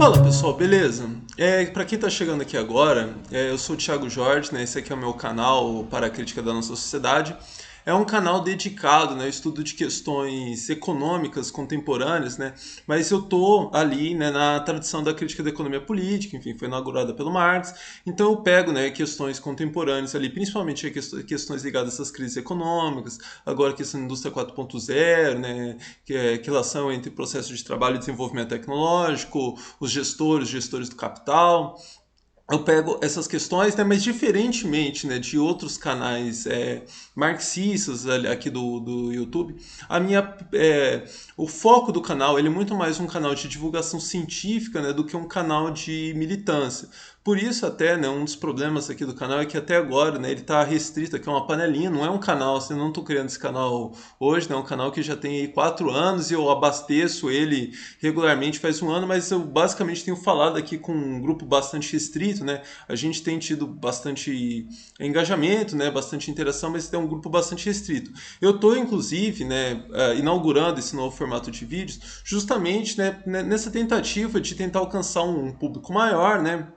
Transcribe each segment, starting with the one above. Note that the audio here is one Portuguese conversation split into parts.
Fala pessoal, beleza? Para quem está chegando aqui agora, eu sou o Thiago Jorge, né? Esse aqui é o meu canal para a crítica da nossa sociedade. É um canal dedicado, né, ao estudo de questões econômicas contemporâneas, né? Mas eu tô ali, né, na tradição da crítica da economia política, enfim, foi inaugurada pelo Marx. Então eu pego, né, questões contemporâneas ali, principalmente questões ligadas a essas crises econômicas, agora a questão da indústria 4.0, né, que é que relação entre processo de trabalho e desenvolvimento tecnológico, os gestores do capital. Eu pego essas questões, né, mas diferentemente, né, de outros canais marxistas aqui do YouTube, a minha, o foco do canal ele é muito mais um canal de divulgação científica, né, do que um canal de militância. Por isso até, né, um dos problemas aqui do canal é que até agora, né, ele está restrito aqui a uma panelinha, não é um canal, assim, eu não estou criando esse canal hoje, né, é um canal que já tem aí 4 anos e eu abasteço ele regularmente faz um ano, mas eu basicamente tenho falado aqui com um grupo bastante restrito, né, a gente tem tido bastante engajamento, né, bastante interação, mas tem um grupo bastante restrito. Eu estou, inclusive, né, inaugurando esse novo formato de vídeos justamente, né, nessa tentativa de tentar alcançar um público maior, né,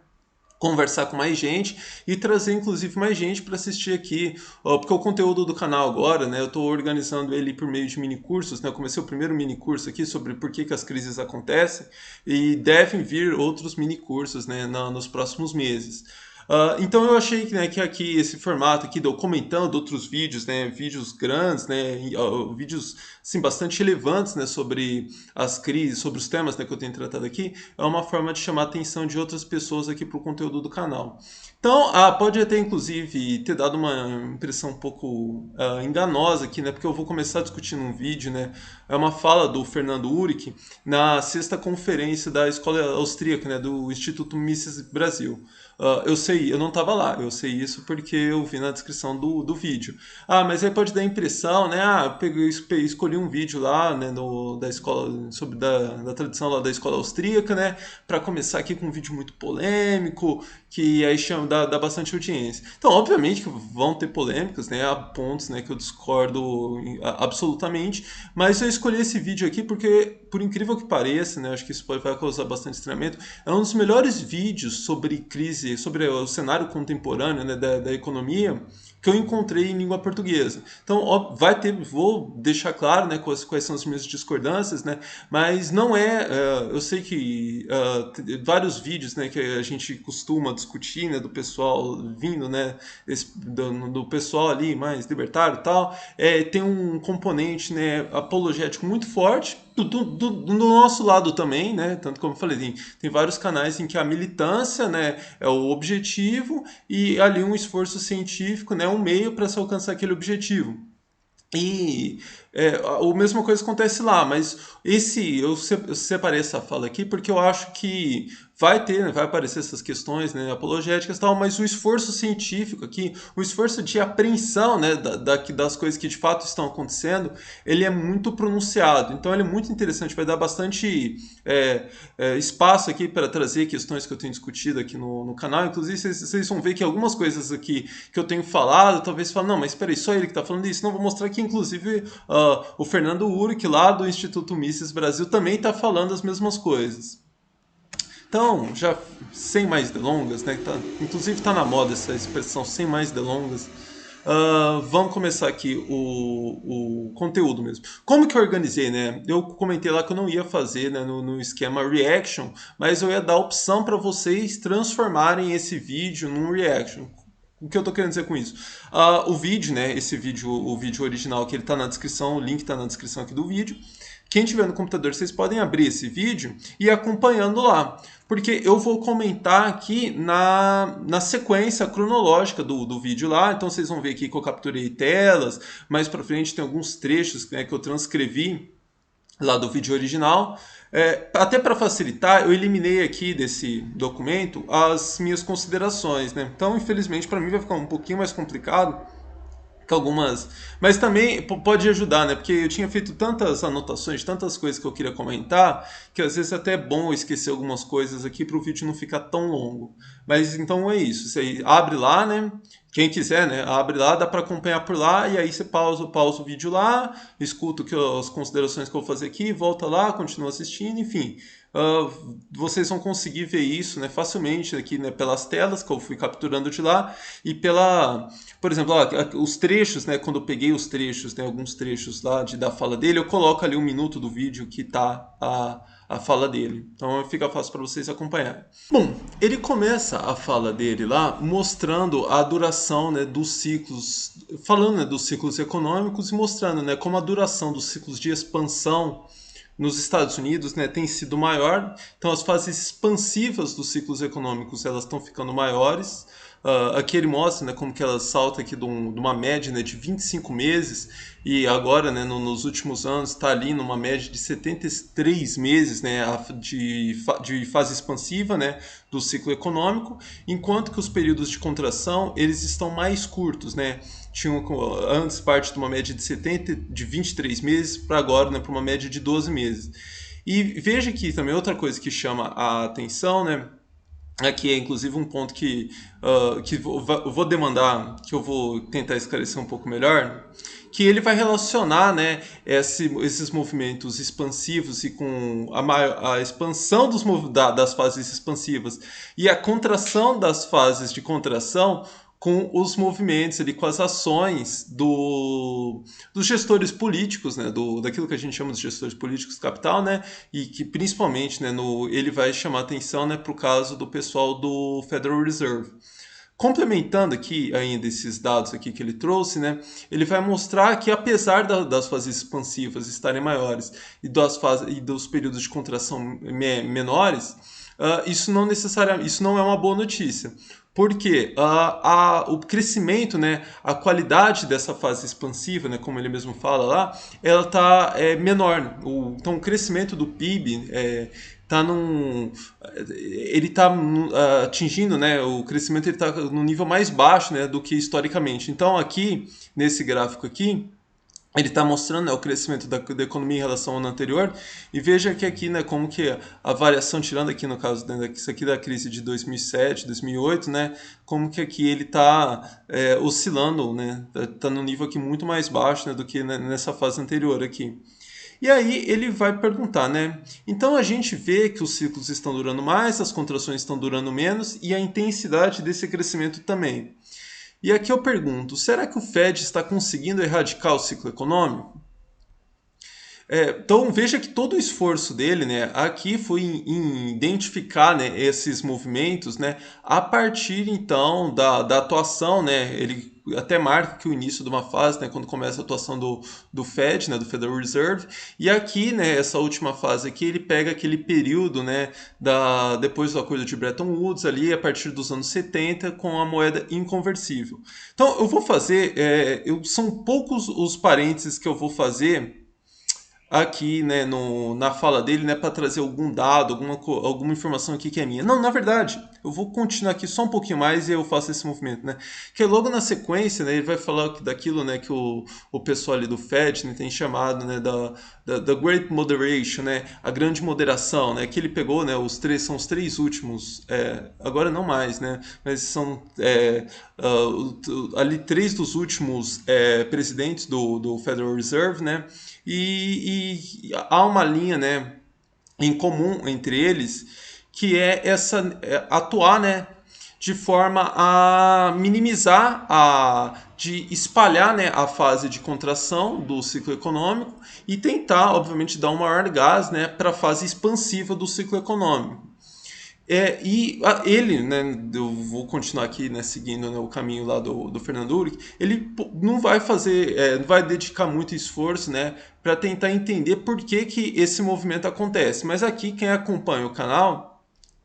conversar com mais gente e trazer inclusive mais gente para assistir aqui, porque o conteúdo do canal agora, né, eu estou organizando ele por meio de mini cursos, né, eu comecei o primeiro mini curso aqui sobre por que as crises acontecem e devem vir outros mini cursos, né, nos próximos meses. Então eu achei que, né, que aqui esse formato aqui de eu comentando outros vídeos, né, vídeos grandes, né, vídeos assim, bastante relevantes, né, sobre as crises, sobre os temas, né, que eu tenho tratado aqui, é uma forma de chamar a atenção de outras pessoas aqui para o conteúdo do canal. Então, pode até inclusive ter dado uma impressão um pouco enganosa aqui, né, porque eu vou começar discutindo um vídeo, né, é uma fala do Fernando Uhrig na sexta conferência da Escola Austríaca, né, do Instituto Mises Brasil. Eu sei, eu não estava lá, eu sei isso porque eu vi na descrição do vídeo. Mas aí pode dar a impressão, né? Eu peguei, escolhi um vídeo lá, né, da escola, sobre da tradição lá da escola austríaca, né? Para começar aqui com um vídeo muito polêmico, que aí dá bastante audiência. Então, obviamente que vão ter polêmicas, né? Há pontos, né, que eu discordo absolutamente, mas eu escolhi esse vídeo aqui porque, por incrível que pareça, né? Acho que isso vai causar bastante estranhamento. É um dos melhores vídeos sobre crise, sobre o cenário contemporâneo, né, da economia que eu encontrei em língua portuguesa. Então, ó, vou deixar claro, né, quais são as minhas discordâncias, né, mas não eu sei que vários vídeos, né, que a gente costuma discutir, né, do pessoal vindo, né, do pessoal ali mais libertário e tal, tem um componente, né, apologético muito forte, do nosso lado também, né? Tanto como eu falei, tem vários canais em que a militância, né, é o objetivo e ali um esforço científico, né, um meio para se alcançar aquele objetivo. E a mesma coisa acontece lá, mas eu separei essa fala aqui porque eu acho que vai ter, né, vai aparecer essas questões, né, apologéticas e tal, mas o esforço científico aqui, o esforço de apreensão, né, das coisas que de fato estão acontecendo, ele é muito pronunciado. Então ele é muito interessante, vai dar bastante espaço aqui para trazer questões que eu tenho discutido aqui no canal. Inclusive vocês vão ver que algumas coisas aqui que eu tenho falado, talvez falem, não, mas espera aí, só ele que está falando isso. Não, vou mostrar que inclusive o Fernando Uhrig, lá do Instituto Mises Brasil, também está falando as mesmas coisas. Então, já sem mais delongas, né? Inclusive está na moda essa expressão sem mais delongas. Vamos começar aqui o conteúdo mesmo. Como que eu organizei, né? Eu comentei lá que eu não ia fazer, né, no esquema reaction, mas eu ia dar a opção para vocês transformarem esse vídeo num reaction. O que eu tô querendo dizer com isso? O vídeo, né? O vídeo original que ele tá na descrição, o link tá na descrição aqui do vídeo. Quem tiver no computador, vocês podem abrir esse vídeo e ir acompanhando lá. Porque eu vou comentar aqui na sequência cronológica do vídeo lá. Então vocês vão ver aqui que eu capturei telas. Mais pra frente tem alguns trechos, né, que eu transcrevi lá do vídeo original. Até para facilitar, eu eliminei aqui desse documento as minhas considerações, né? Então, infelizmente, para mim vai ficar um pouquinho mais complicado que algumas. Mas também pode ajudar, né? Porque eu tinha feito tantas anotações, tantas coisas que eu queria comentar, que às vezes é até bom eu esquecer algumas coisas aqui para o vídeo não ficar tão longo. Mas então é isso. Você abre lá, né? Quem quiser, né? Abre lá, dá para acompanhar por lá, e aí você pausa o vídeo lá, escuta as considerações que eu vou fazer aqui, volta lá, continua assistindo, enfim. ah, vocês vão conseguir ver isso, né, facilmente aqui, né, pelas telas que eu fui capturando de lá e por exemplo, ó, os trechos, né, quando eu peguei os trechos, né, alguns trechos lá da fala dele, eu coloco ali um minuto do vídeo que tá a fala dele. Então fica fácil para vocês acompanharem. Bom, ele começa a fala dele lá mostrando a duração, né, dos ciclos, falando, né, dos ciclos econômicos e mostrando, né, como a duração dos ciclos de expansão nos Estados Unidos, né, tem sido maior. Então as fases expansivas dos ciclos econômicos elas estão ficando maiores. Aqui ele mostra, né, como que ela salta aqui de uma média, né, de 25 meses e agora, né, nos últimos anos está ali numa média de 73 meses, né, de fase expansiva, né, do ciclo econômico, enquanto que os períodos de contração eles estão mais curtos, né? Tinham antes parte de uma média de 23 meses para agora, né, para uma média de 12 meses. E veja aqui também outra coisa que chama a atenção, né? Aqui é inclusive um ponto que eu vou demandar, que eu vou tentar esclarecer um pouco melhor, que ele vai relacionar, né, esses movimentos expansivos e com a expansão das fases expansivas e a contração das fases de contração com os movimentos ali, com as ações dos gestores políticos, né, daquilo que a gente chama de gestores políticos capital, né, e que principalmente, né, ele vai chamar atenção, né, para o caso do pessoal do Federal Reserve. Complementando aqui ainda esses dados aqui que ele trouxe, né, ele vai mostrar que apesar das fases expansivas estarem maiores e dos períodos de contração menores, isso não é uma boa notícia. Porque o crescimento, né, a qualidade dessa fase expansiva, né, como ele mesmo fala lá, ela está menor. Então, o crescimento do PIB ele está atingindo, né, o crescimento ele está no nível mais baixo, né, do que historicamente. Então, aqui, nesse gráfico aqui, ele está mostrando, né, o crescimento da economia em relação ao ano anterior e veja que aqui, né, como que a variação, tirando aqui no caso, né, isso aqui da crise de 2007, 2008, né, como que aqui ele está oscilando, né, tá no nível aqui muito mais baixo, né, do que nessa fase anterior aqui. E aí ele vai perguntar, né? Então a gente vê que os ciclos estão durando mais, as contrações estão durando menos e a intensidade desse crescimento também. E aqui eu pergunto, será que o Fed está conseguindo erradicar o ciclo econômico? Então veja que todo o esforço dele, né, aqui foi em identificar, né, esses movimentos, né, a partir então da atuação, né, ele até marca que o início de uma fase, né, quando começa a atuação do Fed, né, do Federal Reserve, e aqui, né, essa última fase aqui, ele pega aquele período, né, depois do acordo de Bretton Woods, ali a partir dos anos 70, com a moeda inconversível. Então eu vou fazer, são poucos os parênteses que eu vou fazer aqui, né, na fala dele, né, para trazer algum dado, alguma informação aqui que é minha. Não, na verdade, eu vou continuar aqui só um pouquinho mais e eu faço esse movimento, né? Que logo na sequência, né, ele vai falar daquilo, né, que o pessoal ali do Fed, né, tem chamado, né, da Great Moderation, né, a grande moderação, né, que ele pegou, né, são os três últimos, agora não mais, né, mas são ali três dos últimos presidentes do Federal Reserve, né, e há uma linha, né, em comum entre eles, que é atuar, né, de forma a minimizar, de espalhar, né, a fase de contração do ciclo econômico e tentar, obviamente, dar um maior gás, né, para a fase expansiva do ciclo econômico. Ele, né, eu vou continuar aqui, né, seguindo, né, o caminho lá do Fernando Uric, ele não vai não vai dedicar muito esforço, né, para tentar entender por que esse movimento acontece. Mas aqui quem acompanha o canal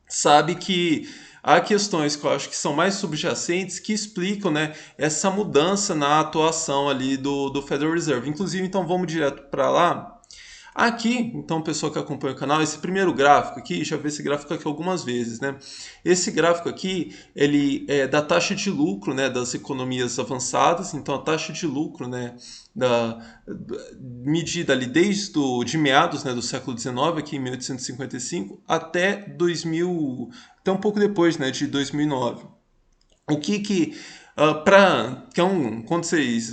sabe que há questões que eu acho que são mais subjacentes que explicam, né, essa mudança na atuação ali do Federal Reserve. Inclusive, então vamos direto para lá. Aqui, então, pessoal que acompanha o canal, esse primeiro gráfico aqui, já vi esse gráfico aqui algumas vezes, né? Esse gráfico aqui, ele é da taxa de lucro, né, das economias avançadas, então a taxa de lucro, né, medida ali de meados, né, do século XIX, aqui em 1855, até 2000, até um pouco depois, né, de 2009. O que Quando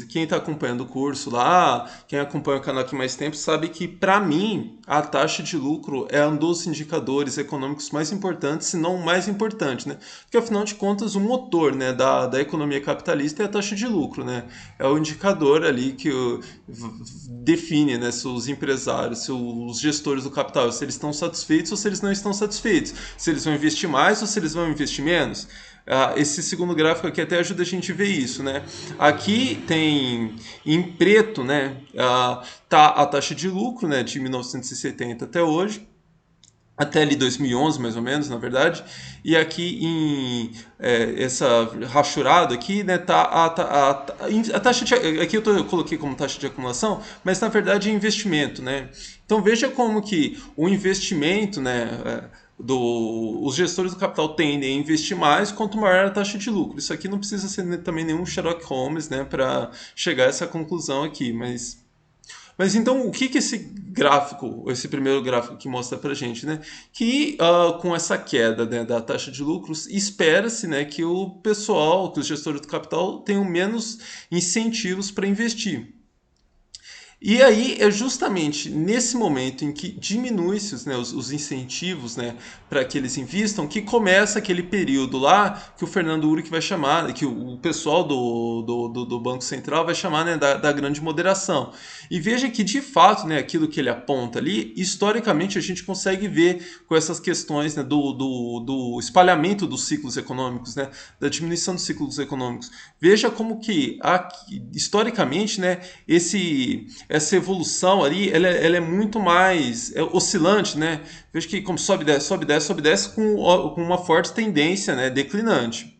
quem está acompanhando o curso lá, quem acompanha o canal aqui mais tempo, sabe que, para mim, a taxa de lucro é um dos indicadores econômicos mais importantes, se não o mais importante, né? Porque, afinal de contas, o motor, né, da economia capitalista é a taxa de lucro, né? É o indicador ali que define, né, se os empresários, se os gestores do capital, se eles estão satisfeitos ou se eles não estão satisfeitos, se eles vão investir mais ou se eles vão investir menos. Esse segundo gráfico aqui até ajuda a gente a ver isso, né? Aqui tem em preto, né? Tá a taxa de lucro, né? De 1970 até hoje, até ali 2011 mais ou menos, na verdade. E aqui essa rachurada aqui, né? Tá a taxa de, aqui eu coloquei como taxa de acumulação, mas na verdade é investimento, né? Então veja como que o investimento, né? Os gestores do capital tendem a investir mais quanto maior a taxa de lucro. Isso aqui não precisa ser também nenhum Sherlock Holmes, né, para chegar a essa conclusão aqui, mas então, o que esse gráfico, esse primeiro gráfico que mostra para gente, né? Que com essa queda, né, da taxa de lucros, espera-se, né, que o pessoal, que os gestores do capital tenham menos incentivos para investir. E aí é justamente nesse momento em que diminui-se, né, os incentivos, né, para que eles invistam, que começa aquele período lá que o Fernando Uric vai chamar, que o pessoal do Banco Central vai chamar, né, da grande moderação. E veja que, de fato, né, aquilo que ele aponta ali, historicamente a gente consegue ver com essas questões, né, do espalhamento dos ciclos econômicos, né, da diminuição dos ciclos econômicos. Veja como que, historicamente, né, essa evolução ali, ela é muito mais oscilante, né? Veja que como sobe, desce, sobe, desce, sobe, desce com uma forte tendência, né, declinante.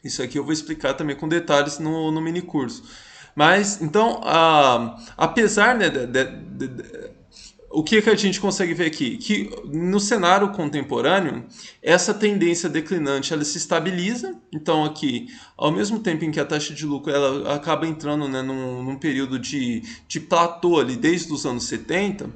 Isso aqui eu vou explicar também com detalhes no mini curso. Mas, então, apesar, né, o que a gente consegue ver aqui? Que no cenário contemporâneo, essa tendência declinante ela se estabiliza. Então, aqui, ao mesmo tempo em que a taxa de lucro ela acaba entrando, né, num período de platô ali desde os anos 70,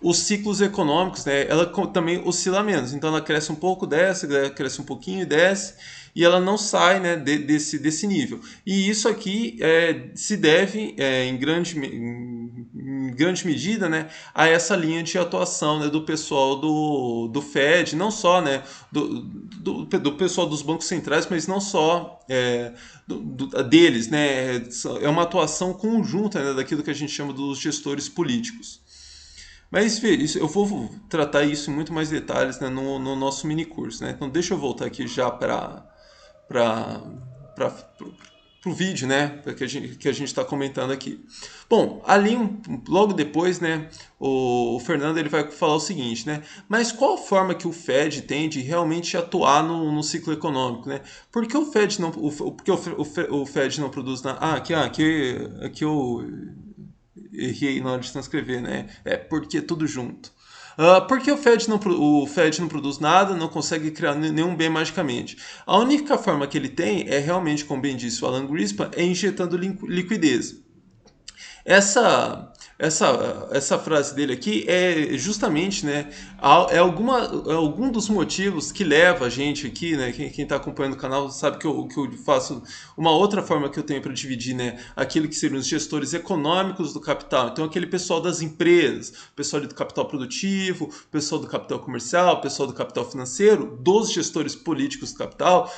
os ciclos econômicos, né, ela também oscila menos. Então ela cresce um pouco, desce, cresce um pouquinho e desce, e ela não sai, né, desse nível. E isso aqui se deve, em grande medida, né, a essa linha de atuação, né, do pessoal do Fed, não só, né, do pessoal dos bancos centrais, mas não só deles, né, é uma atuação conjunta, né, daquilo que a gente chama dos gestores políticos. Mas eu vou tratar isso em muito mais detalhes, né, no nosso mini curso, né? Então deixa eu voltar aqui já para o vídeo, né, que a gente está comentando aqui. Bom, ali logo depois, né, o Fernando ele vai falar o seguinte, né? Mas qual forma que o Fed tem de realmente atuar no ciclo econômico, né? Por que o Fed não, porque o Fed não produz nada? Aqui eu errei na hora de transcrever, né? Porque tudo junto. Porque o Fed não produz nada, não consegue criar nenhum bem magicamente. A única forma que ele tem é realmente, como bem disse o Alan Greenspan, é injetando liquidez. Essa frase dele aqui é justamente, né, algum dos motivos que leva a gente aqui, né, quem está acompanhando o canal sabe que eu faço uma outra forma que eu tenho para dividir, né, aquilo que seriam os gestores econômicos do capital. Então aquele pessoal das empresas, o pessoal do capital produtivo, o pessoal do capital comercial, o pessoal do capital financeiro, dos gestores políticos do capital,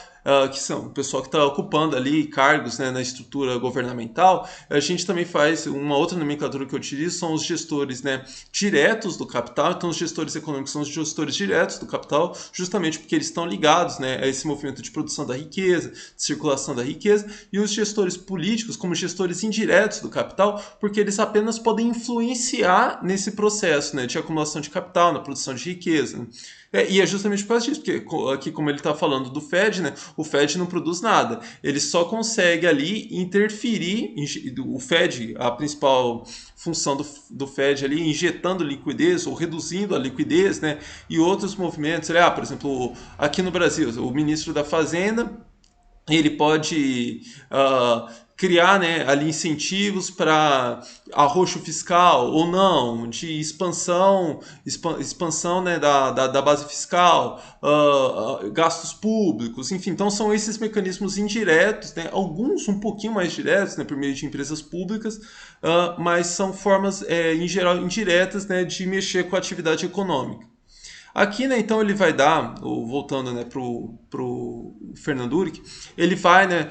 que são o pessoal que está ocupando ali cargos, né, na estrutura governamental. A gente também faz uma outra nomenclatura que eu utilizo, são os gestores, né, diretos do capital. Então os gestores econômicos são os gestores diretos do capital, justamente porque eles estão ligados, né, a esse movimento de produção da riqueza, de circulação da riqueza, e os gestores políticos como gestores indiretos do capital, porque eles apenas podem influenciar nesse processo, né, de acumulação de capital, na produção de riqueza, né? E é justamente por causa disso, porque aqui, como ele está falando do Fed, né, o Fed não produz nada. Ele só consegue ali interferir, o Fed, a principal função do Fed ali, injetando liquidez ou reduzindo a liquidez, né, e outros movimentos. Por exemplo, aqui no Brasil, o ministro da Fazenda ele pode criar, né, ali incentivos para arroxo fiscal ou não, de expansão, né, da base fiscal, gastos públicos, enfim. Então são esses mecanismos indiretos, né, alguns um pouquinho mais diretos, né, por meio de empresas públicas, mas são formas, em geral, indiretas, né, de mexer com a atividade econômica. Aqui, né, então ele vai dar, voltando, né, pro Fernando Uric, ele vai, né,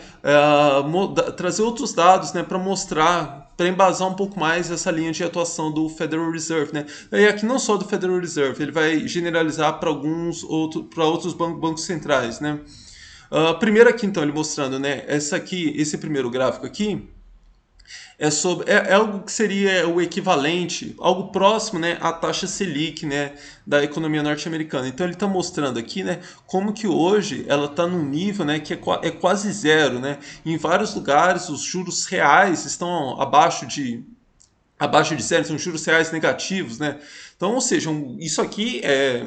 trazer outros dados, né, para mostrar, para embasar um pouco mais essa linha de atuação do Federal Reserve, né. E aqui não só do Federal Reserve, ele vai generalizar para outros bancos centrais, né. Primeiro aqui, então, ele mostrando, né, esse primeiro gráfico aqui, é algo que seria o equivalente, algo próximo, né, à taxa Selic, né, da economia norte-americana. Então ele está mostrando aqui, né, como que hoje ela está num nível, né, que é quase zero, né. Em vários lugares os juros reais estão abaixo de zero, são juros reais negativos, né. Então, ou seja, isso aqui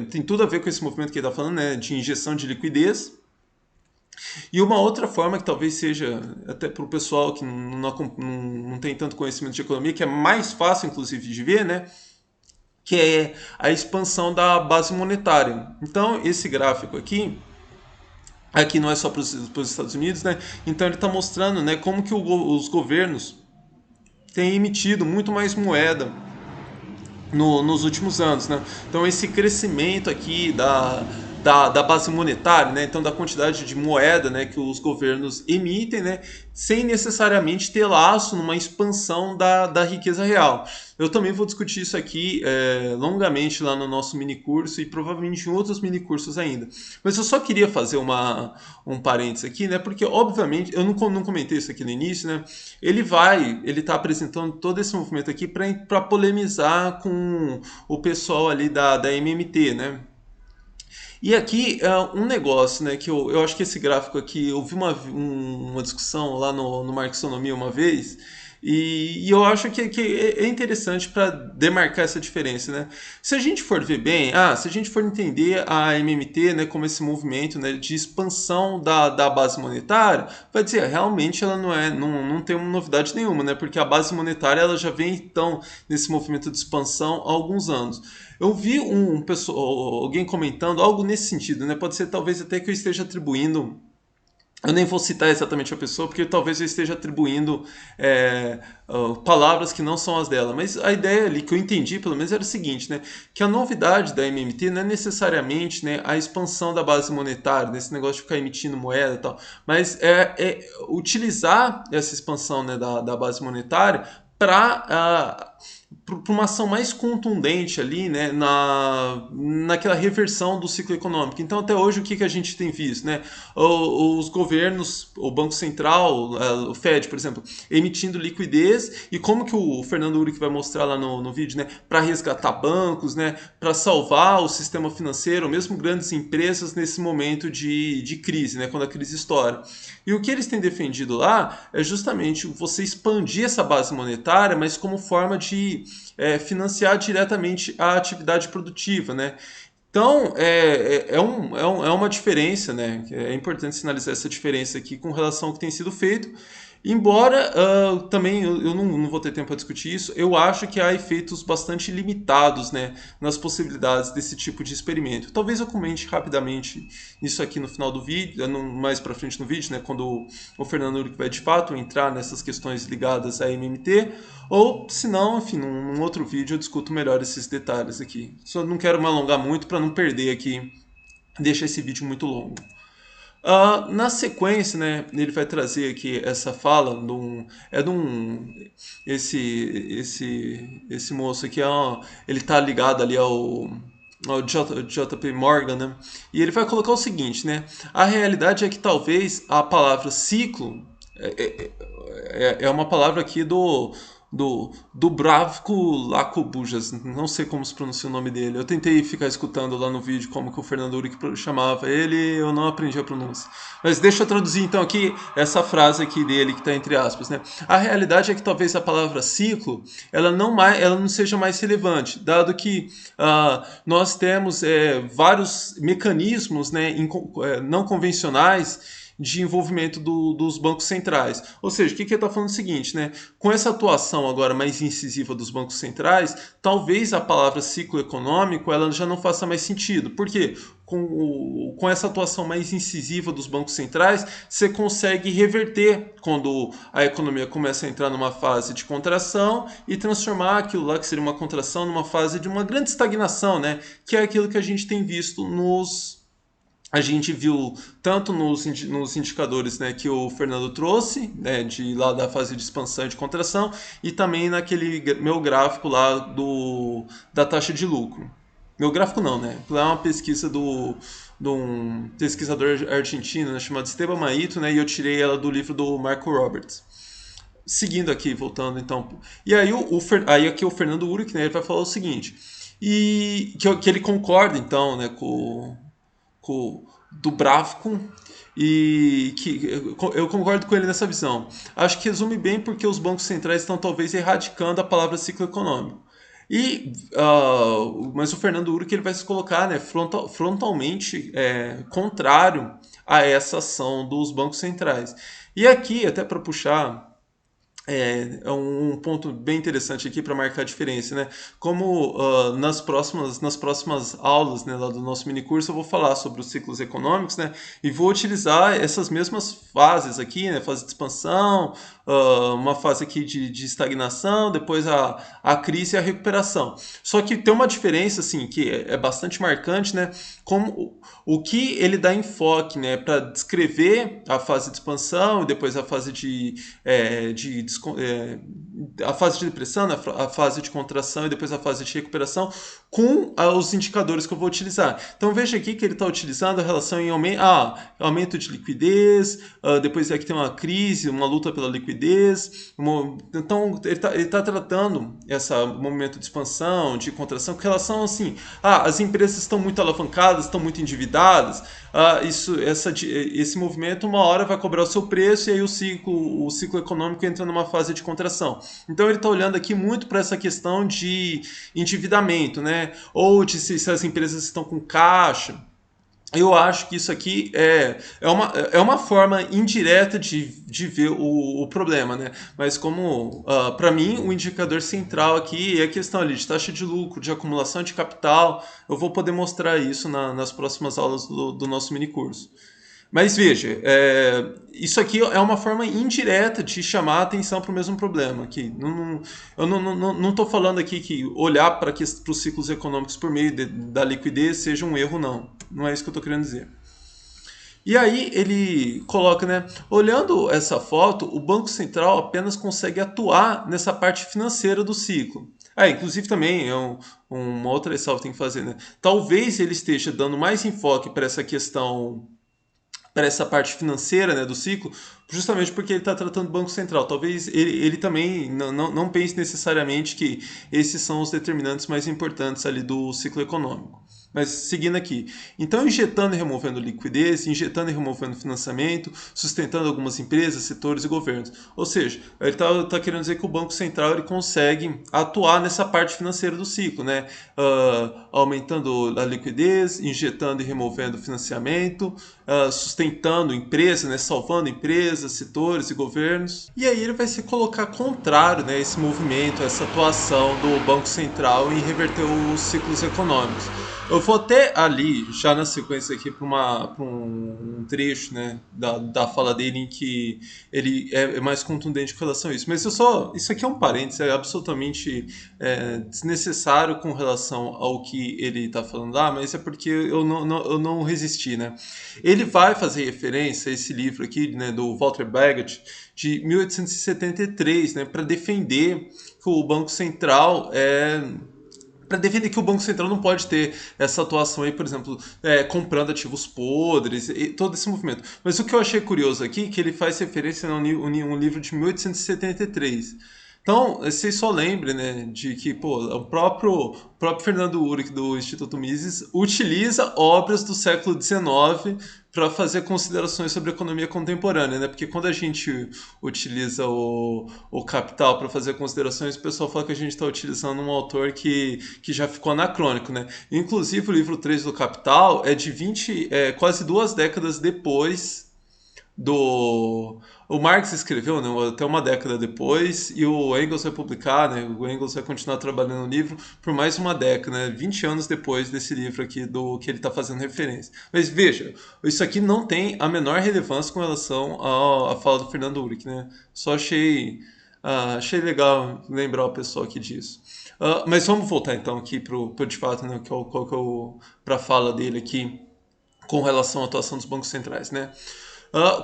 tem tudo a ver com esse movimento que ele está falando, né, de injeção de liquidez. E uma outra forma que talvez seja, até para o pessoal que não tem tanto conhecimento de economia, que é mais fácil, inclusive, de ver, né? Que é a expansão da base monetária. Então, esse gráfico aqui não é só para os Estados Unidos, né? Então, ele está mostrando, né, como que os governos têm emitido muito mais moeda nos últimos anos, né? Então esse crescimento aqui da base monetária, né? Então da quantidade de moeda, né, que os governos emitem, né, sem necessariamente ter laço numa expansão da riqueza real. Eu também vou discutir isso aqui longamente lá no nosso minicurso e provavelmente em outros minicursos ainda. Mas eu só queria fazer um parênteses aqui, né? Porque obviamente eu não comentei isso aqui no início, né? Ele está apresentando todo esse movimento aqui para polemizar com o pessoal ali da MMT, né? E aqui um negócio, né, que eu acho que esse gráfico aqui, eu vi uma discussão lá no Marxonomia uma vez, e eu acho que é interessante para demarcar essa diferença, né? Se a gente for ver bem, se a gente for entender a MMT, né, como esse movimento, né, de expansão da base monetária, vai dizer, realmente ela não tem uma novidade nenhuma, né? Porque a base monetária ela já vem então nesse movimento de expansão há alguns anos. Eu vi alguém comentando algo nesse sentido, né? Pode ser talvez até que eu esteja atribuindo. Eu nem vou citar exatamente a pessoa, porque talvez eu esteja atribuindo palavras que não são as dela. Mas a ideia ali que eu entendi, pelo menos, era o seguinte, né? Que a novidade da MMT não é necessariamente, né, a expansão da base monetária, nesse negócio de ficar emitindo moeda e tal, mas é utilizar essa expansão, né, da base monetária para uma ação mais contundente ali, né, naquela reversão do ciclo econômico. Então, até hoje, o que a gente tem visto? Né? Os governos, o Banco Central, o Fed, por exemplo, emitindo liquidez, e como que o Fernando Uric vai mostrar lá no vídeo, né, para resgatar bancos, né, para salvar o sistema financeiro, mesmo grandes empresas nesse momento de crise, né, quando a crise estoura. E o que eles têm defendido lá é justamente você expandir essa base monetária, mas como forma de financiar diretamente a atividade produtiva, né? Então, é uma diferença, né? É importante sinalizar essa diferença aqui com relação ao que tem sido feito. Embora também eu não vou ter tempo para discutir isso, eu acho que há efeitos bastante limitados, né, nas possibilidades desse tipo de experimento. Talvez eu comente rapidamente isso aqui no final do vídeo, mais para frente no vídeo, né, quando o Fernando Uric vai de fato entrar nessas questões ligadas à MMT, ou se não, enfim, num outro vídeo eu discuto melhor esses detalhes aqui. Só não quero me alongar muito para não perder aqui, deixar esse vídeo muito longo. Na sequência, né, ele vai trazer aqui essa fala esse moço aqui, ele tá ligado ali ao JP Morgan, né? E ele vai colocar o seguinte, né? A realidade é que talvez a palavra ciclo é uma palavra aqui do Bravko Lakobujas, não sei como se pronuncia o nome dele. Eu tentei ficar escutando lá no vídeo como que o Fernando Uric chamava ele, eu não aprendi a pronúncia. Mas deixa eu traduzir então aqui essa frase aqui dele que está entre aspas, né? A realidade é que talvez a palavra ciclo ela não seja mais relevante, dado que nós temos vários mecanismos, né, não convencionais de envolvimento dos bancos centrais. Ou seja, o que ele está falando é o seguinte, né? Com essa atuação agora mais incisiva dos bancos centrais, talvez a palavra ciclo econômico ela já não faça mais sentido. Por quê? Com essa atuação mais incisiva dos bancos centrais, você consegue reverter quando a economia começa a entrar numa fase de contração e transformar aquilo lá que seria uma contração numa fase de uma grande estagnação, né? Que é aquilo que a gente tem visto a gente viu tanto nos indicadores, né, que o Fernando trouxe, né, de lá da fase de expansão e de contração, e também naquele meu gráfico lá da taxa de lucro. Meu gráfico não, né? Lá é uma pesquisa de um pesquisador argentino, né, chamado Esteban Maito, né, e eu tirei ela do livro do Marco Roberts. Seguindo aqui, voltando então. E aí, aí aqui o Fernando Urich, né, ele vai falar o seguinte, e que ele concorda então, né, do Bravco e que eu concordo com ele nessa visão. Acho que resume bem porque os bancos centrais estão talvez erradicando a palavra ciclo econômico. Mas o Fernando Urich ele vai se colocar, né, frontalmente contrário a essa ação dos bancos centrais. E aqui, até para puxar é um ponto bem interessante aqui para marcar a diferença, né? Como nas próximas aulas, né, lá do nosso minicurso eu vou falar sobre os ciclos econômicos, né? E vou utilizar essas mesmas fases aqui, né? Fase de expansão, uma fase aqui de estagnação, depois a crise e a recuperação. Só que tem uma diferença, assim, que é bastante marcante, né? Como o que ele dá enfoque, né? Para descrever a fase de expansão e depois a fase a fase de depressão, né, a fase de contração e depois a fase de recuperação com os indicadores que eu vou utilizar. Então veja aqui que ele está utilizando a relação em aumento de liquidez, depois aqui tem uma crise, uma luta pela liquidez. Então ele tá tratando esse movimento de expansão, de contração, com relação assim, as empresas estão muito alavancadas, estão muito endividadas, esse movimento uma hora vai cobrar o seu preço e aí o ciclo econômico entra numa fase de contração. Então ele está olhando aqui muito para essa questão de endividamento, né? Ou de se as empresas estão com caixa. Eu acho que isso aqui é uma forma indireta de ver o problema, né? Mas como, para mim, o indicador central aqui é a questão ali de taxa de lucro, de acumulação de capital. Eu vou poder mostrar isso nas próximas aulas do nosso minicurso. Mas veja, isso aqui é uma forma indireta de chamar a atenção para o mesmo problema. Aqui. Eu não estou falando aqui que olhar para os ciclos econômicos por meio da liquidez seja um erro, não. Não é isso que eu estou querendo dizer. E aí ele coloca, né? Olhando essa foto, o Banco Central apenas consegue atuar nessa parte financeira do ciclo. Inclusive também uma outra ressalva que tem que fazer, né? Talvez ele esteja dando mais enfoque para essa questão, para essa parte financeira, né, do ciclo, justamente porque ele está tratando do Banco Central. Talvez ele também não pense necessariamente que esses são os determinantes mais importantes ali do ciclo econômico. Mas seguindo aqui, então injetando e removendo liquidez, injetando e removendo financiamento, sustentando algumas empresas, setores e governos. Ou seja, ele está querendo dizer que o Banco Central ele consegue atuar nessa parte financeira do ciclo, né? Aumentando a liquidez, injetando e removendo financiamento, sustentando empresas, né? Salvando empresas, setores e governos. E aí ele vai se colocar contrário, né? Esse movimento, essa atuação do Banco Central em reverter os ciclos econômicos. Eu vou até ali, já na sequência aqui, para um trecho, né, da fala dele em que ele é mais contundente com relação a isso. Mas isso aqui é um parênteses, é absolutamente desnecessário com relação ao que ele está falando lá, mas é porque eu não resisti, né. Ele vai fazer referência a esse livro aqui, né, do Walter Bagehot, de 1873, né, para defender que o Banco Central para defender que o Banco Central não pode ter essa atuação aí, por exemplo, comprando ativos podres, e todo esse movimento. Mas o que eu achei curioso aqui é que ele faz referência a um livro de 1873. Então, vocês só lembrem, né, de que o próprio Fernando Urich, do Instituto Mises, utiliza obras do século XIX para fazer considerações sobre a economia contemporânea, né? Porque quando a gente utiliza o Capital para fazer considerações, o pessoal fala que a gente está utilizando um autor que já ficou anacrônico, né? Inclusive, o livro 3 do Capital é de quase 2 décadas depois do... O Marx escreveu, né, até uma década depois, e o Engels vai publicar, né, o Engels vai continuar trabalhando no livro por mais uma década, né, 20 anos depois desse livro aqui do que ele está fazendo referência. Mas veja, isso aqui não tem a menor relevância com relação à fala do Fernando Ulrich, né? Só achei legal lembrar o pessoal aqui disso. Mas vamos voltar então aqui pro de fato, né, para a fala dele aqui com relação à atuação dos bancos centrais, né?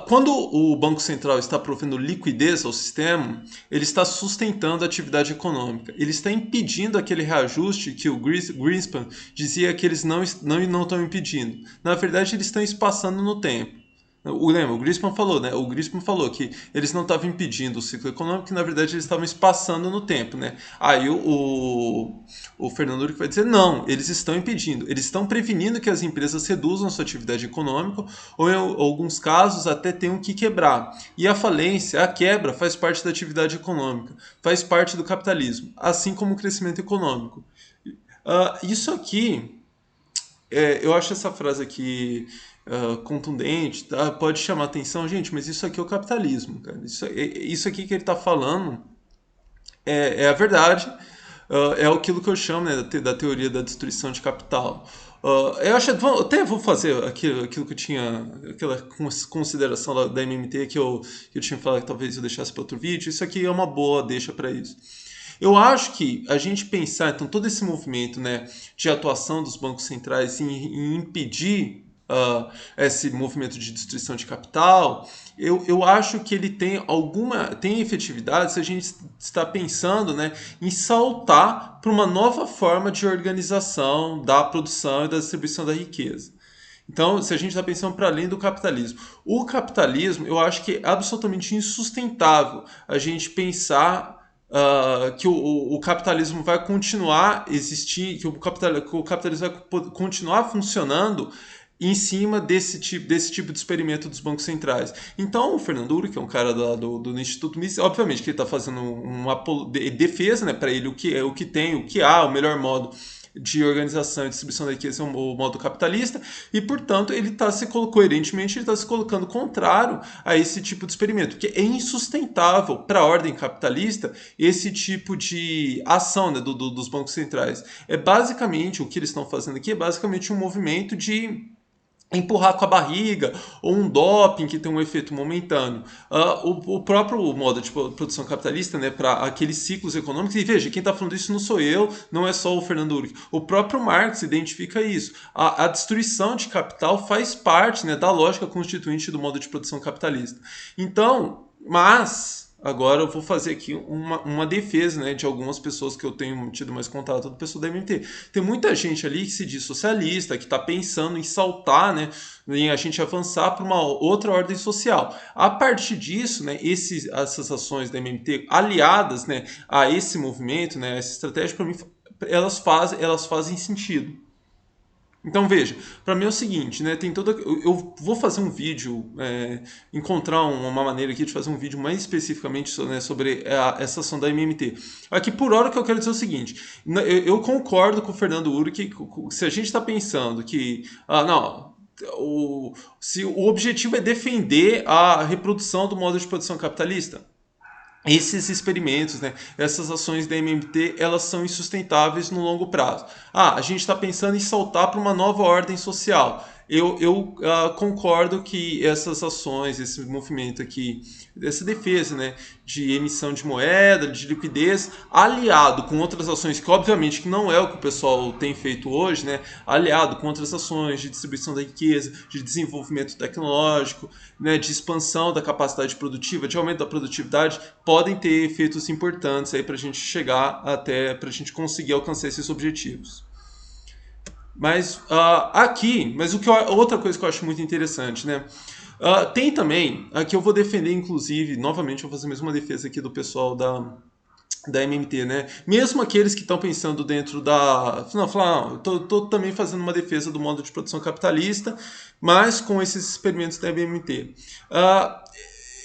Quando o Banco Central está provendo liquidez ao sistema, ele está sustentando a atividade econômica. Ele está impedindo aquele reajuste que o Greenspan dizia que eles não estão impedindo. Na verdade, eles estão espaçando no tempo. O Greenspan falou, né? O Greenspan falou que eles não estavam impedindo o ciclo econômico, que na verdade eles estavam espaçando no tempo, né? Aí o Fernando Uric vai dizer, não, eles estão impedindo, eles estão prevenindo que as empresas reduzam a sua atividade econômica ou em alguns casos até tenham que quebrar. E a falência, a quebra faz parte da atividade econômica, faz parte do capitalismo, assim como o crescimento econômico. Isso aqui eu acho essa frase aqui contundente, tá? Pode chamar atenção, gente, mas isso aqui é o capitalismo, cara. Isso aqui que ele está falando é a verdade, é aquilo que eu chamo, né, da teoria da destruição de capital. Eu acho, até vou fazer aquilo que eu tinha, aquela consideração da MMT que eu tinha falado que talvez eu deixasse para outro vídeo. Isso aqui é uma boa deixa para isso. Eu acho que a gente pensar, então, todo esse movimento, né, de atuação dos bancos centrais em impedir esse movimento de destruição de capital, eu acho que ele tem efetividade se a gente está pensando, né, em saltar para uma nova forma de organização da produção e da distribuição da riqueza. Então, se a gente está pensando para além do capitalismo, o capitalismo, eu acho que é absolutamente insustentável a gente pensar que o capitalismo vai continuar a existir, que o capitalismo vai continuar funcionando em cima desse tipo de experimento dos bancos centrais. Então, o Fernando Uri, que é um cara do Instituto Mises, obviamente que ele está fazendo uma defesa, né, para ele o que tem, o que há, o melhor modo de organização e distribuição da riqueza é o modo capitalista, e portanto ele está coerentemente ele está se colocando contrário a esse tipo de experimento, que é insustentável para a ordem capitalista esse tipo de ação, né, dos bancos centrais. É basicamente o que eles estão fazendo aqui, é basicamente um movimento de empurrar com a barriga, ou um doping que tem um efeito momentâneo. O próprio modo de produção capitalista, né, para aqueles ciclos econômicos, e veja, quem está falando isso não sou eu, não é só o Fernando Uric, o próprio Marx identifica isso. A destruição de capital faz parte, né, da lógica constituinte do modo de produção capitalista. Então, agora eu vou fazer aqui uma defesa, né, de algumas pessoas que eu tenho tido mais contato do pessoal da MT. Tem muita gente ali que se diz socialista, que está pensando em saltar, né, em a gente avançar para uma outra ordem social. A partir disso, né, essas ações da MMT aliadas, né, a esse movimento, né, essa estratégia, para mim, elas fazem sentido. Então veja, para mim é o seguinte, né? Eu vou fazer um vídeo, encontrar uma maneira aqui de fazer um vídeo mais especificamente, né, sobre essa ação da MMT. Aqui por hora o que eu quero dizer é o seguinte: eu concordo com o Fernando Uri que se a gente está pensando que não, se o objetivo é defender a reprodução do modo de produção capitalista, esses experimentos, né, essas ações da MMT, elas são insustentáveis no longo prazo. A gente está pensando em saltar para uma nova ordem social. Eu concordo que essas ações, esse movimento aqui, essa defesa, né, de emissão de moeda, de liquidez, aliado com outras ações, que obviamente que não é o que o pessoal tem feito hoje, né, aliado com outras ações de distribuição da riqueza, de desenvolvimento tecnológico, né, de expansão da capacidade produtiva, de aumento da produtividade, podem ter efeitos importantes aí para a gente chegar até, para a gente conseguir alcançar esses objetivos. Mas outra coisa que eu acho muito interessante, né? Tem também, aqui eu vou defender, inclusive, novamente eu vou fazer a mesma defesa aqui do pessoal da MMT, né? Mesmo aqueles que estão pensando dentro da... Não, tô também fazendo uma defesa do modo de produção capitalista, mas com esses experimentos da MMT.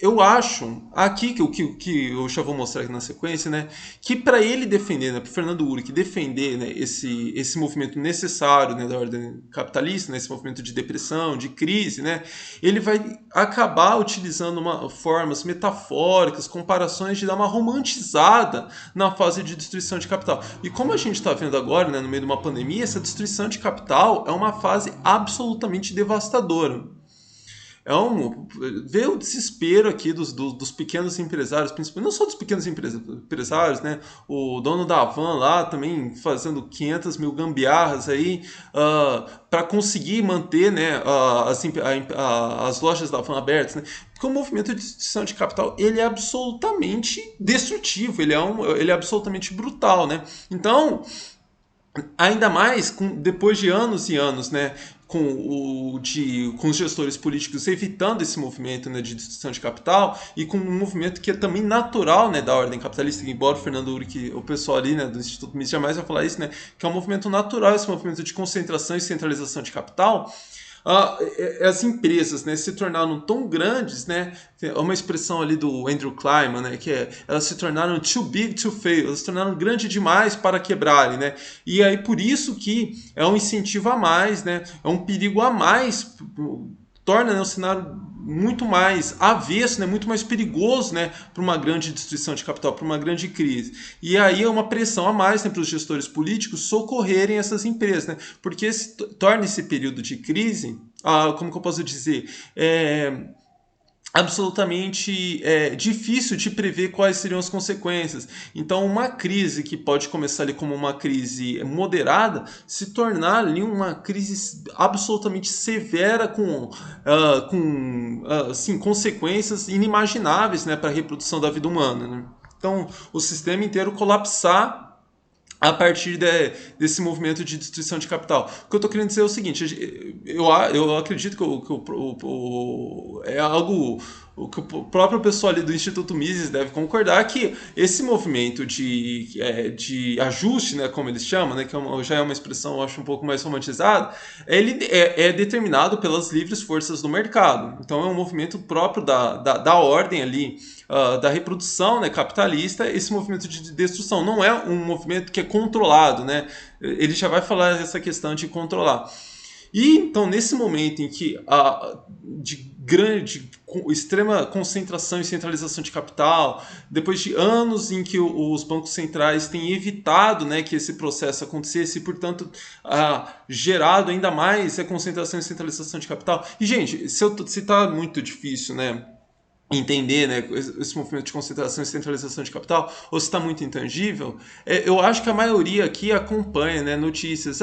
eu acho, aqui que eu já vou mostrar aqui na sequência, né, que para ele defender, né, para o Fernando Uric defender, né, esse movimento necessário, né, da ordem capitalista, né, esse movimento de depressão, de crise, né, ele vai acabar utilizando formas metafóricas, comparações de dar uma romantizada na fase de destruição de capital. E como a gente está vendo agora, né, no meio de uma pandemia, essa destruição de capital é uma fase absolutamente devastadora. Vê o desespero aqui dos pequenos empresários, principalmente, não só dos pequenos empresários, né? O dono da Havan lá também fazendo 500 mil gambiarras aí para conseguir manter, né, as lojas da Havan abertas, né? Porque o movimento de destruição de capital ele é absolutamente destrutivo, ele é absolutamente brutal, né? Então, ainda mais depois de anos e anos, né, com os gestores políticos evitando esse movimento, né, de destruição de capital e com um movimento que é também natural, né, da ordem capitalista, embora o Fernando Uric, o pessoal ali, né, do Instituto Mises jamais vai falar isso, né, que é um movimento natural, esse movimento de concentração e centralização de capital. As empresas, né, se tornaram tão grandes, né, é uma expressão ali do Andrew Kleiman, né, que elas se tornaram too big to fail, elas se tornaram grandes demais para quebrarem, né, e aí por isso que é um incentivo a mais, né, é um perigo a mais, torna, né, um cenário muito mais avesso, né, muito mais perigoso, né, para uma grande destruição de capital, para uma grande crise. E aí é uma pressão a mais, né, para os gestores políticos socorrerem essas empresas, né, porque torna esse período de crise, como que eu posso dizer, absolutamente difícil de prever quais seriam as consequências. Então, uma crise que pode começar ali como uma crise moderada, se tornar ali uma crise absolutamente severa com assim, consequências inimagináveis, né, para a reprodução da vida humana, né? Então, o sistema inteiro colapsar a partir desse movimento de destruição de capital. O que eu estou querendo dizer é o seguinte, eu acredito que é algo que o próprio pessoal ali do Instituto Mises deve concordar, que esse movimento de ajuste, né, como eles chamam, né, que já é uma expressão, eu acho, um pouco mais romantizada, ele é determinado pelas livres forças do mercado. Então é um movimento próprio da ordem ali, da reprodução, né, capitalista, esse movimento de destruição. Não é um movimento que é controlado, né? Ele já vai falar essa questão de controlar. E então, nesse momento em que de extrema concentração e centralização de capital, depois de anos em que os bancos centrais têm evitado, né, que esse processo acontecesse e, portanto, gerado ainda mais a concentração e centralização de capital. E, gente, se está muito difícil, né, entender, né, esse movimento de concentração e centralização de capital, ou se está muito intangível, eu acho que a maioria aqui acompanha, né, notícias.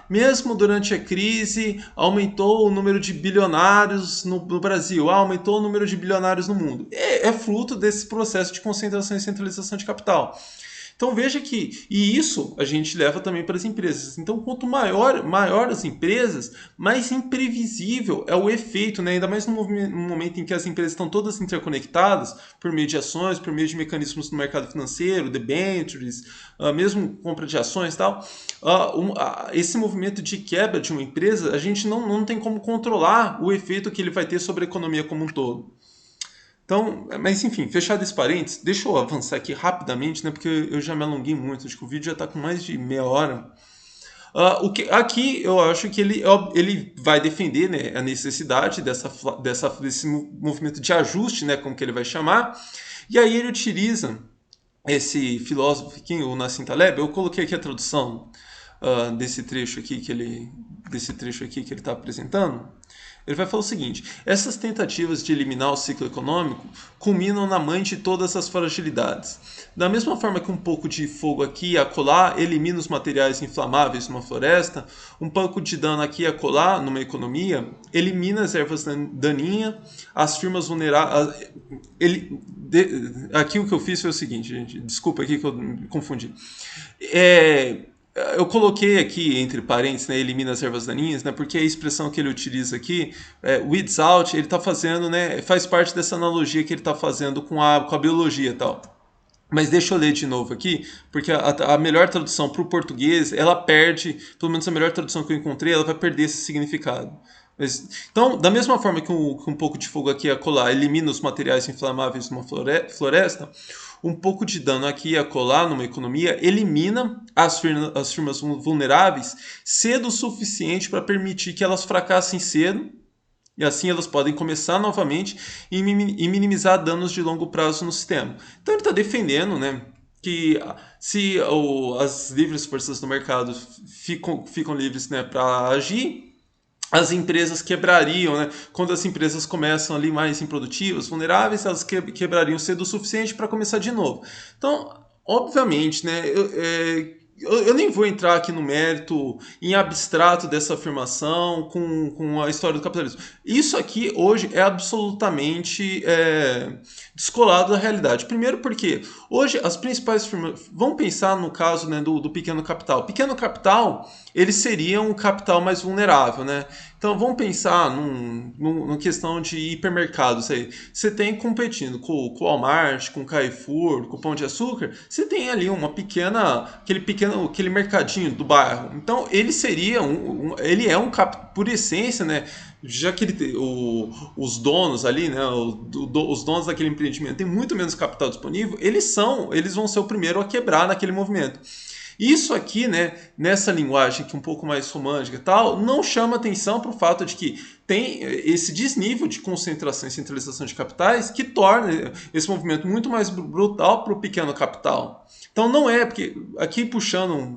Mesmo durante a crise, aumentou o número de bilionários no Brasil, aumentou o número de bilionários no mundo. É fruto desse processo de concentração e centralização de capital. Então veja que, e isso a gente leva também para as empresas. Então, quanto maior as empresas, mais imprevisível é o efeito, né? Ainda mais no momento em que as empresas estão todas interconectadas por meio de ações, por meio de mecanismos no mercado financeiro, debentures, mesmo compra de ações e tal. Esse movimento de quebra de uma empresa, a gente não tem como controlar o efeito que ele vai ter sobre a economia como um todo. Então, mas enfim, fechado esse parênteses, deixa eu avançar aqui rapidamente, né? Porque eu já me alonguei muito, acho que o vídeo já está com mais de meia hora. Aqui eu acho que ele vai defender, né, a necessidade desse movimento de ajuste, né, como que ele vai chamar, e aí ele utiliza esse filósofo aqui, o Nassim Taleb. Eu coloquei aqui a tradução desse trecho aqui que ele está apresentando. Ele vai falar o seguinte: essas tentativas de eliminar o ciclo econômico culminam na mãe de todas as fragilidades. Da mesma forma que um pouco de fogo aqui e acolá elimina os materiais inflamáveis numa floresta, um pouco de dano aqui e acolá numa economia elimina as ervas daninhas, as firmas vulneráveis. Aqui o que eu fiz foi o seguinte, gente, desculpa aqui que eu me confundi. Eu coloquei aqui entre parênteses, né, elimina as ervas daninhas, né, porque a expressão que ele utiliza aqui, weeds out, ele está fazendo, né, faz parte dessa analogia que ele está fazendo com a biologia e tal. Mas deixa eu ler de novo aqui, porque a melhor tradução para o português, ela perde, pelo menos a melhor tradução que eu encontrei, ela vai perder esse significado. Então, da mesma forma que um pouco de fogo aqui e acolá elimina os materiais inflamáveis numa floresta, um pouco de dano aqui e acolá numa economia elimina as firmas vulneráveis cedo o suficiente para permitir que elas fracassem cedo, e assim elas podem começar novamente e minimizar danos de longo prazo no sistema. Então ele está defendendo, né, que se as livres forças do mercado ficam livres, né, para agir, as empresas quebrariam, né? Quando as empresas começam ali mais improdutivas, vulneráveis, elas quebrariam cedo o suficiente para começar de novo. Então, obviamente, né? Eu nem vou entrar aqui no mérito em abstrato dessa afirmação com a história do capitalismo. Isso aqui hoje é absolutamente descolado da realidade. Primeiro porque hoje as principais firmas... Vamos pensar no caso, né, do pequeno capital. O pequeno capital, ele seria um capital mais vulnerável, né? Então vamos pensar numa questão de hipermercados aí. Você tem competindo com o Walmart, com o Carrefour, com o Pão de Açúcar, você tem ali aquele mercadinho do bairro. Então ele seria ele é um por essência, né? Já que os donos ali, né, os donos daquele empreendimento têm muito menos capital disponível, eles vão ser o primeiro a quebrar naquele movimento. Isso aqui, né, nessa linguagem que é um pouco mais romântica e tal, não chama atenção para o fato de que tem esse desnível de concentração e centralização de capitais que torna esse movimento muito mais brutal para o pequeno capital. Então não é, porque aqui puxando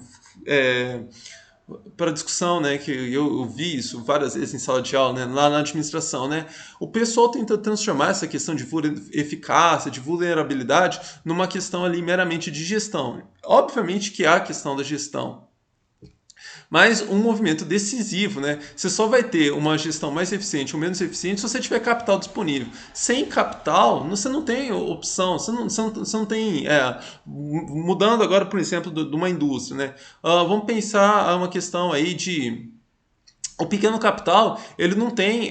para discussão, né, que eu vi isso várias vezes em sala de aula, né, lá na administração, né, o pessoal tenta transformar essa questão de eficácia, de vulnerabilidade, numa questão ali meramente de gestão. Obviamente que há a questão da gestão, mas um movimento decisivo, né? Você só vai ter uma gestão mais eficiente ou menos eficiente se você tiver capital disponível. Sem capital, você não tem opção, você não tem... mudando agora, por exemplo, de uma indústria, né? Vamos pensar uma questão aí de... O pequeno capital, ele não tem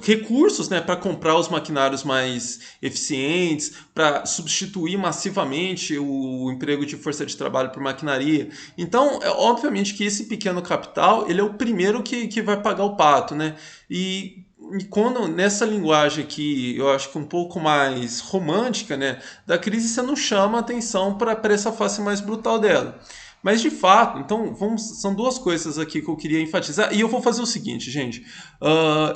recursos, né, para comprar os maquinários mais eficientes, para substituir massivamente o emprego de força de trabalho por maquinaria. Então, obviamente que esse pequeno capital, ele é o primeiro que vai pagar o pato, né? E quando nessa linguagem aqui, eu acho que um pouco mais romântica, né, da crise, você não chama atenção para essa face mais brutal dela. Mas de fato, então são duas coisas aqui que eu queria enfatizar. E eu vou fazer o seguinte, gente.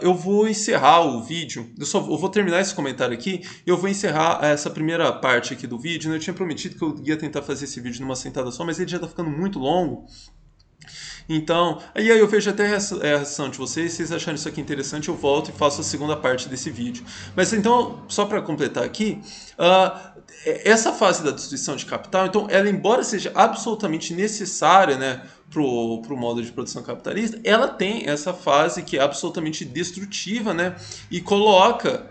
Eu vou encerrar o vídeo. Eu vou terminar esse comentário aqui. Eu vou encerrar essa primeira parte aqui do vídeo, né? Eu tinha prometido que eu ia tentar fazer esse vídeo numa sentada só, mas ele já está ficando muito longo. Então, aí eu vejo até a reação de vocês. Se vocês acharem isso aqui interessante, eu volto e faço a segunda parte desse vídeo. Mas então, só para completar aqui, essa fase da destruição de capital, então, ela, embora seja absolutamente necessária, né, pro modo de produção capitalista, ela tem essa fase que é absolutamente destrutiva, né, e coloca...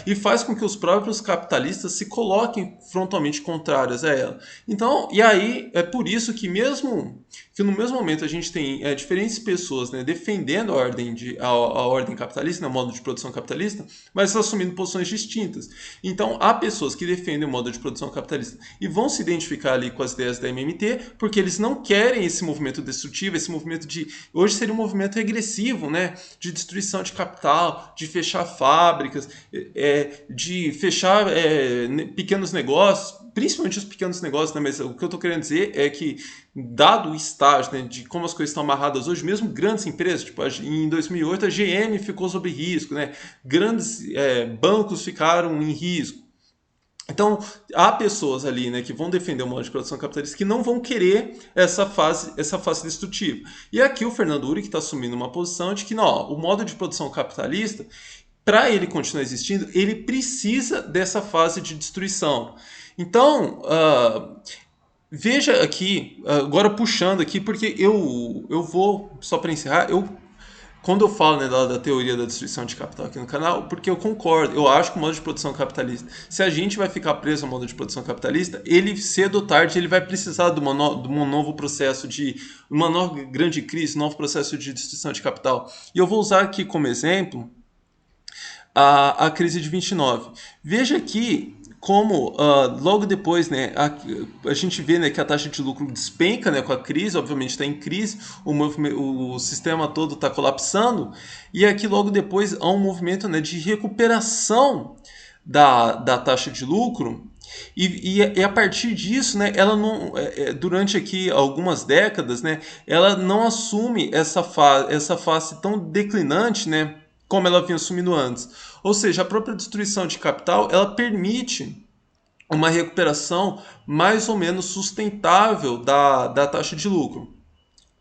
e faz com que os próprios capitalistas se coloquem frontalmente contrários a ela. Então, e aí é por isso que no mesmo momento a gente tem diferentes pessoas, né, defendendo a ordem capitalista, né, o modo de produção capitalista, mas assumindo posições distintas. Então, há pessoas que defendem o modo de produção capitalista e vão se identificar ali com as ideias da MMT, porque eles não querem esse movimento destrutivo, esse movimento de... Hoje seria um movimento regressivo, né, de destruição de capital, de fechar fábricas, de fechar pequenos negócios, principalmente os pequenos negócios, né? Mas o que eu estou querendo dizer é que, dado o estágio, né, de como as coisas estão amarradas hoje, mesmo grandes empresas, tipo em 2008 a GM ficou sob risco, né? Grandes bancos ficaram em risco. Então, há pessoas ali, né, que vão defender o modo de produção capitalista que não vão querer essa fase destrutiva. E aqui o Fernando Uri que está assumindo uma posição de que não, o modo de produção capitalista, para ele continuar existindo, ele precisa dessa fase de destruição. Então, veja aqui, agora puxando aqui, porque eu vou, só para encerrar, quando eu falo, né, da teoria da destruição de capital aqui no canal, porque eu concordo, eu acho que o modo de produção capitalista, se a gente vai ficar preso ao modo de produção capitalista, ele cedo ou tarde ele vai precisar de um novo processo uma nova grande crise, um novo processo de destruição de capital. E eu vou usar aqui como exemplo a crise de 29. Veja que como logo depois, né, a gente vê, né, que a taxa de lucro despenca, né, com a crise, obviamente está em crise, o sistema todo está colapsando, e aqui logo depois há um movimento, né, de recuperação da taxa de lucro, e a partir disso, né, ela não, durante aqui algumas décadas, né, ela não assume essa face tão declinante, né, como ela vinha assumindo antes. Ou seja, a própria destruição de capital, ela permite uma recuperação mais ou menos sustentável da taxa de lucro.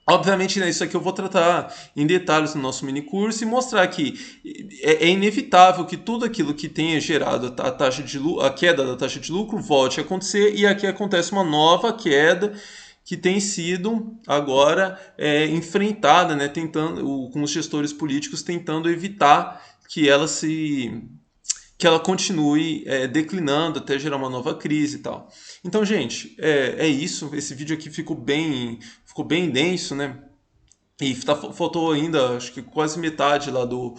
Obviamente, né, isso aqui eu vou tratar em detalhes no nosso mini curso e mostrar que é inevitável que tudo aquilo que tenha gerado a taxa de a queda da taxa de lucro volte a acontecer, e aqui acontece uma nova queda que tem sido agora enfrentada, né, com os gestores políticos tentando evitar que ela continue declinando até gerar uma nova crise e tal. Então, gente, é isso. Esse vídeo aqui ficou bem denso, né? E faltou ainda, acho que quase metade lá do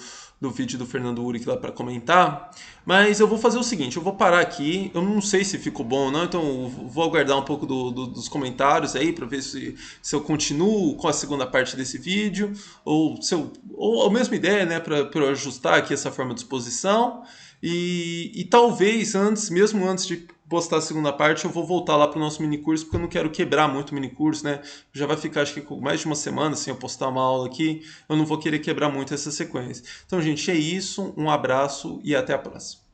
vídeo do Fernando Uric lá para comentar. Mas eu vou fazer o seguinte, eu vou parar aqui. Eu não sei se ficou bom ou não, então eu vou aguardar um pouco dos comentários aí para ver se eu continuo com a segunda parte desse vídeo, ou a mesma ideia, né, para eu ajustar aqui essa forma de exposição. E talvez mesmo antes de postar a segunda parte, eu vou voltar lá para o nosso mini curso, porque eu não quero quebrar muito o mini curso, né? Já vai ficar, acho que, com mais de uma semana sem eu postar uma aula aqui. Eu não vou querer quebrar muito essa sequência. Então, gente, é isso. Um abraço e até a próxima.